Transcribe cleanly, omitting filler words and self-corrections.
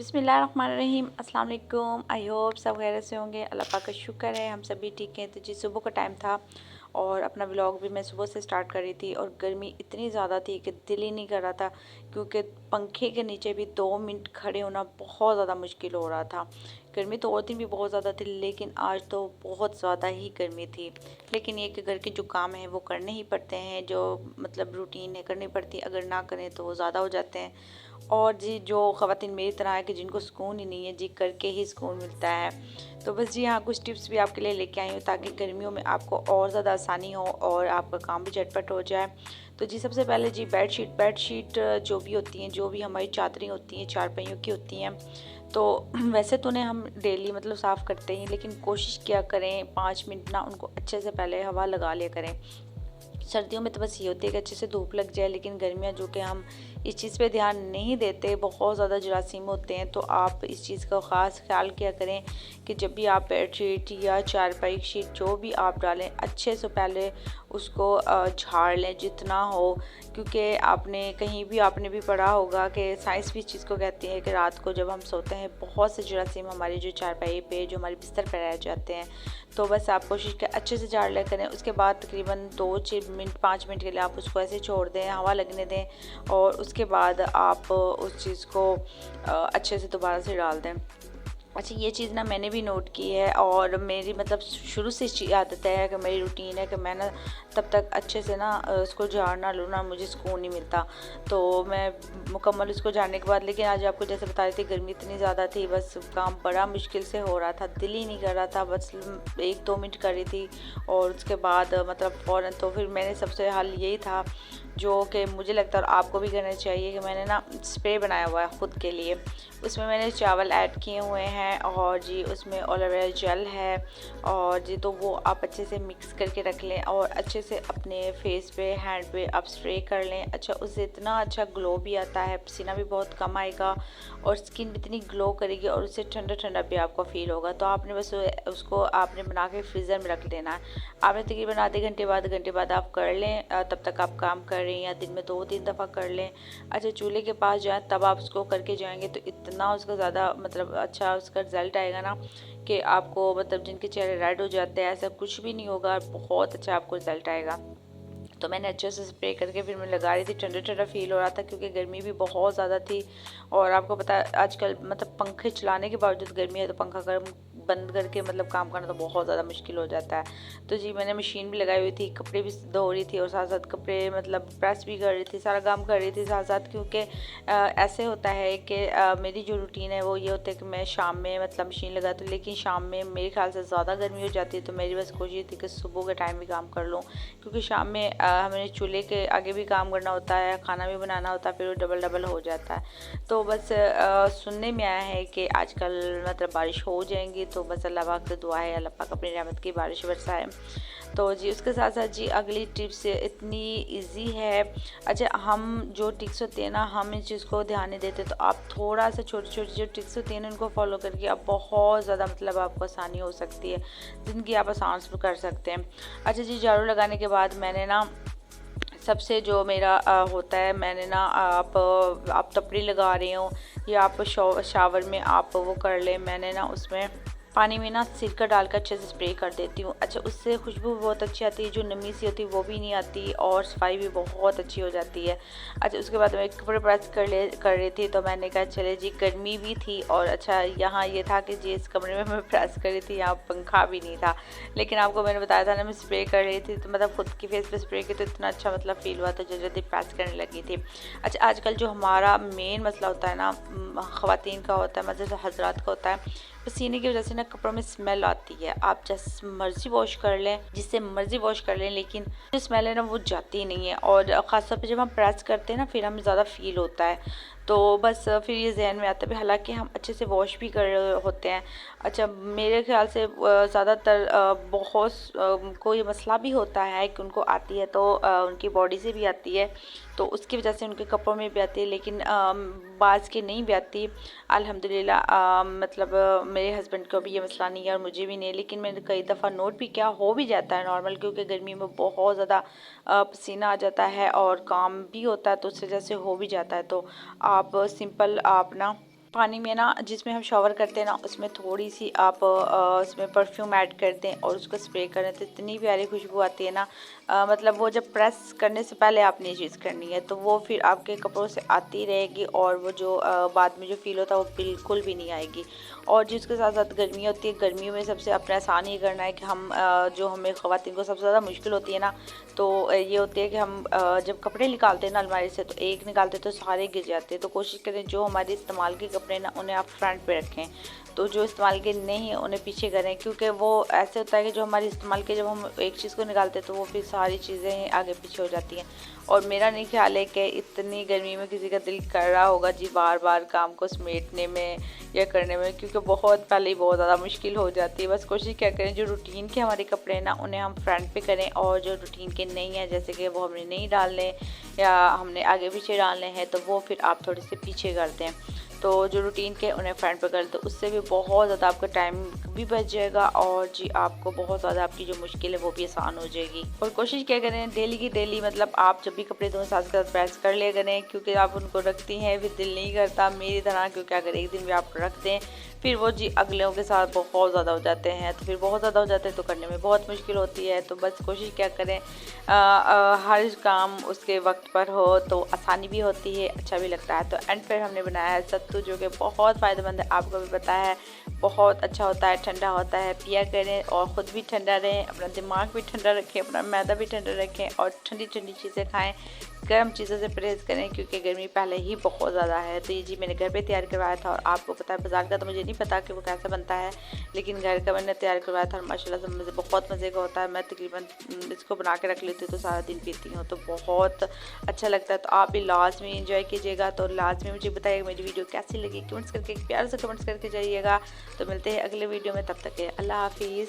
बिस्मिल्लाहिर्रहमानिर्रहीम अस्सलाम वालेकुम। आई होप सब खैरियत से होंगे। अल्लाह पाक का शुक्र है हम सभी ठीक हैं। तो जी सुबह का टाइम था और अपना व्लॉग भी मैं सुबह से स्टार्ट कर रही थी और गर्मी इतनी ज़्यादा थी कि दिल ही नहीं कर रहा था, क्योंकि पंखे के नीचे भी 2 मिनट खड़े होना बहुत ज़्यादा मुश्किल हो रहा था। गर्मी तो और दिन भी बहुत ज़्यादा थी, लेकिन आज तो बहुत ज़्यादा ही गर्मी थी। लेकिन ये कि घर के जो काम हैं वो करने ही पड़ते हैं, जो मतलब रूटीन है करनी पड़ती है, अगर ना करें तो वो ज़्यादा हो जाते हैं। और जी जो ख़वातीन मेरी तरह है कि जिनको सुकून ही नहीं है, जी करके ही सुकून मिलता है। तो बस जी हाँ, कुछ टिप्स भी आपके लिए लेके आई हूँ ताकि गर्मियों में आपको और ज़्यादा आसानी हो और आपका काम भी झटपट हो जाए। तो जी सबसे पहले जी बेडशीट जो भी होती हैं, जो भी हमारी चादरें होती हैं चारपाइयों की होती हैं, तो वैसे तो उन्हें हम डेली मतलब साफ़ करते हैं, लेकिन कोशिश किया करें 5 मिनट ना उनको अच्छे से पहले हवा लगा लिया करें। सर्दियों में तो बस ये होती है कि अच्छे से धूप लग जाए, लेकिन गर्मियाँ जो कि हम इस चीज़ पे ध्यान नहीं देते, बहुत ज़्यादा जरासीम होते हैं। तो आप इस चीज़ का ख़ास ख्याल किया करें कि जब भी आप बेडशीट या चारपाई शीट जो भी आप डालें, अच्छे से पहले उसको झाड़ लें जितना हो, क्योंकि आपने भी पढ़ा होगा कि साइंस भी इस चीज़ को कहती है कि रात को जब हम सोते हैं बहुत से जरासीम हमारी जो चारपाई पे जो हमारे बिस्तर पर रह जाते हैं। तो बस आप कोशिश करें अच्छे से झाड़ लिया करें। उसके बाद तकरीबन 2 से 5 मिनट के लिए आप उसको ऐसे छोड़ दें, हवा लगने दें, और उसके बाद आप उस चीज़ को अच्छे से दोबारा से डाल दें। अच्छा, ये चीज़ ना मैंने भी नोट की है और मेरी मतलब शुरू से इस आदत है कि मेरी रूटीन है कि मैं ना तब तक अच्छे से ना उसको झाड़ ना लूँ ना मुझे सुकून नहीं मिलता। तो मैं मुकम्मल उसको झाड़ने के बाद, लेकिन आज आपको जैसे बता रही थी गर्मी इतनी ज़्यादा थी, बस काम बड़ा मुश्किल से हो रहा था, दिल ही नहीं कर रहा था, बस 1-2 मिनट कर रही थी और उसके बाद मतलब फ़ौरन तो फिर मैंने सबसे हल यही था जो कि मुझे लगता है और आपको भी करना चाहिए, कि मैंने ना स्प्रे बनाया हुआ है ख़ुद के लिए। उसमें मैंने चावल ऐड किए हुए हैं और जी उसमें एलोवेरा जेल है, और जी तो वो आप अच्छे से मिक्स करके रख लें और अच्छे से अपने फेस पे हैंड पे आप स्प्रे कर लें। अच्छा, उससे इतना अच्छा ग्लो भी आता है, पसीना भी बहुत कम आएगा और स्किन भी इतनी ग्लो करेगी और उससे ठंडा ठंडा भी आपको फील होगा। तो आपने बस उसको आपने बना के फ्रीज़र में रख देना है। आपने तकरीबन आधे घंटे बाद आप कर लें, तब तक आप काम कर रहे हैं या दिन में 2-3 दफ़ा कर लें। अच्छा, चूल्हे के पास जाएँ तब आप उसको करके जाएंगे तो इतना उसका ज़्यादा मतलब अच्छा उसका रिज़ल्ट आएगा ना कि आपको मतलब जिनके चेहरे रेड हो जाते हैं ऐसा कुछ भी नहीं होगा, बहुत अच्छा आपको रिज़ल्ट आएगा। तो मैंने अच्छे से स्प्रे करके फिर मैं लगा रही थी, ठंडा ठंडा फील हो रहा था क्योंकि गर्मी भी बहुत ज़्यादा थी। और आपको पता है आजकल मतलब पंखे चलाने के बावजूद गर्मी है, तो पंखा गर्म बंद करके मतलब काम करना तो बहुत ज़्यादा मुश्किल हो जाता है। तो जी मैंने मशीन भी लगाई हुई थी, कपड़े भी धो रही थी और साथ साथ कपड़े मतलब प्रेस भी कर रही थी, सारा काम कर रही थी साथ साथ, क्योंकि ऐसे होता है कि मेरी जो रूटीन है वो ये होता है कि मैं शाम में मतलब मशीन लगाती हूँ, लेकिन शाम में मेरे ख्याल से ज़्यादा गर्मी हो जाती है। तो मेरी बस कोशिश थी कि सुबह के टाइम भी काम कर लूँ, क्योंकि शाम में हमें चूल्हे के आगे भी काम करना होता है, खाना भी बनाना होता है, फिर वो डबल डबल हो जाता है। तो बस सुनने में आया है कि आजकल मतलब बारिश हो जाएंगी, तो बस अल्लाह पाक से दुआ है अल्लाह पाक अपनी रहमत की बारिश बरसाए। तो जी उसके साथ साथ जी अगली टिप्स इतनी इजी है। अच्छा, हम जो टिप्स होते हैं ना हम इस चीज़ को ध्यान नहीं देते, तो आप थोड़ा सा छोटी छोटी जो टिप्स होती हैं उनको फॉलो करके आप बहुत ज़्यादा मतलब आपको आसानी हो सकती है, ज़िंदगी आप आसान से कर सकते हैं। अच्छा जी, झाड़ू लगाने के बाद मैंने ना सबसे जो मेरा होता है, मैंने ना आप तपड़ी लगा रहे हो या आप शावर में आप वो कर लें, मैंने ना उसमें पानी में ना सिरका डालकर अच्छे से स्प्रे कर देती हूँ। अच्छा, उससे खुशबू भी बहुत अच्छी आती है, जो नमी सी होती है वो भी नहीं आती और सफाई भी बहुत अच्छी हो जाती है। अच्छा, उसके बाद मैं कपड़े प्रेस कर रही थी, तो मैंने कहा चले जी गर्मी भी थी और अच्छा यहाँ ये था कि जिस कमरे में मैं प्रेस कर रही थी यहाँ पंखा भी नहीं था, लेकिन आपको मैंने बताया था ना मैं स्प्रे कर रही थी, तो मतलब खुद की फेस पे स्प्रे की तो इतना अच्छा मतलब फील हुआ था, जो जल्दी प्रेस करने लगी थी। अच्छा, आजकल जो हमारा मेन मसला होता है ना ख़वातीन का होता है, मतलब जो हजरात का होता है, पसीने की वजह से ना कपड़ों में स्मेल आती है। आप जैसे मर्जी वॉश कर लें, जिससे मर्जी वॉश कर लें, लेकिन जो स्मेल है ना वो जाती नहीं है, और ख़ासतौर पे जब हम प्रेस करते हैं ना फिर हमें ज़्यादा फील होता है। तो बस फिर ये जहन में आता है, हालांकि हम अच्छे से वॉश भी कर रहे होते हैं। अच्छा, मेरे ख्याल से ज़्यादातर बहुत को ये मसला भी होता है कि उनको आती है तो उनकी बॉडी से भी आती है, तो उसकी वजह से उनके कपड़ों में भी आती है, लेकिन बाज़ की नहीं भी आती अल्हम्दुलिल्लाह। मतलब मेरे हस्बैंड को भी ये मसला नहीं है और मुझे भी नहीं है, लेकिन मैंने कई दफ़ा नोट भी किया हो भी जाता है नॉर्मल, क्योंकि गर्मी में बहुत ज़्यादा पसीना आ जाता है और काम भी होता है, तो उस वजह से हो भी जाता है। तो आप सिंपल आप ना पानी में ना जिसमें हम शावर करते हैं ना उसमें थोड़ी सी आप उसमें परफ्यूम ऐड कर दें और उसको स्प्रे करें तो इतनी प्यारी खुशबू आती है ना। मतलब वो जब प्रेस करने से पहले आपने ये चीज़ करनी है तो वो फिर आपके कपड़ों से आती रहेगी और वो जो बाद में जो फील होता है वो बिल्कुल भी नहीं आएगी। और जिसके साथ साथ गर्मी होती है, गर्मियों में सबसे अपने आसान ये करना है कि हम जो हमें ख़वातीन को सबसे ज़्यादा मुश्किल होती है ना, तो ये होती है कि हम जब कपड़े निकालते हैं ना अलमारी से तो एक निकालते तो सारे गिर जाते हैं। तो कोशिश करें जो हमारे इस्तेमाल के कपड़े ना उन्हें आप फ्रंट पे रखें, तो जो इस्तेमाल के नहीं है उन्हें पीछे करें, क्योंकि वो ऐसे होता है कि जो हमारे इस्तेमाल के जब हम एक चीज़ को निकालते हैं तो वो फिर सारी चीज़ें आगे पीछे हो जाती हैं। और मेरा नहीं ख्याल है कि इतनी गर्मी में किसी का दिल कर रहा होगा जी बार बार काम को समेटने में या करने में, क्योंकि बहुत पहले ही बहुत ज़्यादा मुश्किल हो जाती है। बस कोशिश क्या करें जो रूटीन के हमारे कपड़े हैं ना उन्हें हम फ्रंट पे करें, और जो रूटीन के नहीं है जैसे कि वो हमने नहीं डालने या हमने आगे पीछे डालने हैं तो वो फिर आप थोड़े से पीछे कर दें। तो जो रूटीन के उन्हें फ्रंट पे कर दो, उससे भी बहुत ज़्यादा आपका टाइम भी बच जाएगा और जी आपको बहुत ज़्यादा आपकी जो मुश्किल है वो भी आसान हो जाएगी। और कोशिश क्या करें डेली की डेली, मतलब आप जब भी कपड़े धोएं साथ साथ प्रेस कर लिया करें, क्योंकि आप उनको रखती हैं फिर दिल नहीं करता मेरी तरह, क्योंकि अगर एक दिन भी आप रख दें फिर वो जी अगलों के साथ बहुत ज़्यादा हो जाते हैं, तो फिर बहुत ज़्यादा हो जाते हैं तो करने में बहुत मुश्किल होती है। तो बस कोशिश क्या करें हर काम उसके वक्त पर हो तो आसानी भी होती है, अच्छा भी लगता है। तो एंड पर हमने बनाया है सत्तू, जो कि बहुत फ़ायदेमंद है, आपको भी पता है बहुत अच्छा होता है, ठंडा होता है, पिया करें और ख़ुद भी ठंडा रहें, अपना दिमाग भी ठंडा रखें, अपना मैदा भी ठंडा रखें और ठंडी ठंडी चीज़ें खाएँ, गर्म चीज़ों से परहेज़ करें क्योंकि गर्मी पहले ही बहुत ज़्यादा है। तो ये जी मैंने घर पे तैयार करवाया था, और आपको पता है बाज़ार का तो मुझे नहीं पता कि वो कैसा बनता है, लेकिन घर का मैंने तैयार करवाया था और माशाल्लाह से मुझे बहुत मज़े का होता है। मैं तकरीबन इसको बना के रख लेती हूँ तो सारा दिन पीती हूँ, तो बहुत अच्छा लगता है। तो आप भी लाज़मी एंजॉय कीजिएगा। तो लाज़मी मुझे बताइएगा मेरी वीडियो कैसी लगी, कमेंट्स करके प्यार से कमेंट्स करके जाइएगा। तो मिलते हैं अगले वीडियो में, तब तक के अल्लाह हाफिज़।